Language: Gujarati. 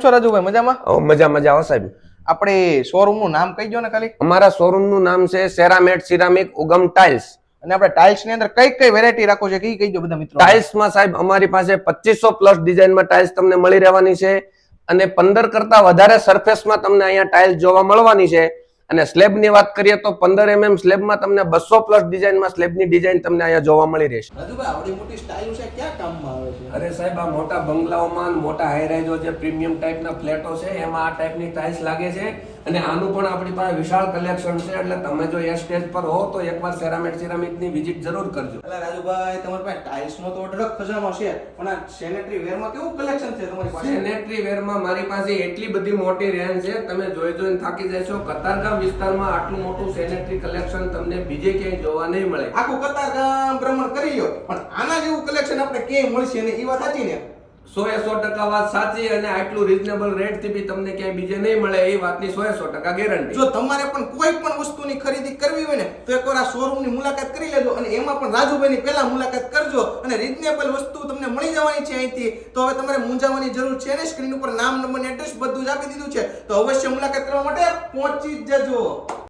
છો રાજુભાઈ મજામાં? મજા મજા આવો સાહેબ. આપણે શોરૂમ નું નામ કહી દો ને ખાલી. અમારા શોરૂમ નું નામ છે સેરામેટ સિરામિક ઉગમ ટાઇલ્સ. અને આપણે ટાઇલ્સ ની અંદર કઈ કઈ વેરાયટી રાખો છે કહી દો બધા મિત્રો. ટાઇલ્સ માં સાહેબ અમારી પાસે 2500 પ્લસ ડિઝાઇન માં ટાઇલ્સ તમને મળી રહેવાની છે અને 15 કરતા વધારે સરફેસ માં તમને અહીંયા ટાઇલ્સ જોવા મળવાની છે. અને સ્લેબ ની વાત કરીએ તો 15 mm સ્લેબ માં તમને 200 પ્લસ ડિઝાઇન માં સ્લેબ ની ડિઝાઇન તમને અહીંયા જોવા મળી રહેશે. રાજુભાઈ આવડી મોટી સ્ટાઇલ છે ક્યાં કામમાં આવે છે? અરે સાહેબ આ મોટા બંગલાઓમાં મોટા હાઈરાઇઝો જે પ્રીમિયમ ટાઈપના ફ્લેટો છે એમાં આ ટાઈપની ટાઇલ્સ લાગે છે અને આનું પણ આપણી પાસે વિશાળ કલેક્શન છે. એટલે તમે જો એ સ્ટેજ પર હો તો એકવાર સેરામેટ સિરામિક ની વિઝિટ જરૂર કરજો. એટલે રાજુભાઈ તમારી પાસે ટાઇલ્સ નો તો ઓર્ડર ખજાનો છે, પણ આ સેનેટરી વેર માં કેવું કલેક્શન છે તમારી પાસે? સેનેટરી વેર માં મારી પાસે એટલી બધી મોટી રેન્જ છે, તમે જોઈને થાકી જશો. કતારગામ વિસ્તારમાં આટલું મોટું સેનેટરી કલેક્શન તમને બીજે ક્યાંય જોવા નહીં મળે. આખું કતારગામ ભ્રમણ કરી લો, પણ આના જેવું કલેક્શન આપણે ક્યાંય મળશે ને? એ વાત સાચી ને? 100% વાત સાચી. અને આટલું રીઝનેબલ રેટ થી બી તમને ક્યાંય બીજે નહીં મળે એ વાતની 100% ગેરંટી. જો તમારે પણ કોઈ પણ વસ્તુની ખરીદી કરવી હોય ને તો એકવાર આ શોરૂમ ની મુલાકાત કરી લેજો, અને એમાં પણ રાજુભાઈ ની પહેલા મુલાકાત કરજો અને રીઝનેબલ વસ્તુ તમને મળી જવાની છે અહીંથી. તો હવે તમારે મૂંઝાવાની જરૂર છે ને? સ્ક્રીન ઉપર નામ, નંબર, એડ્રેસ બધું જ આપી દીધું છે, તો અવશ્ય મુલાકાત કરવા માટે પહોંચી જ જજો.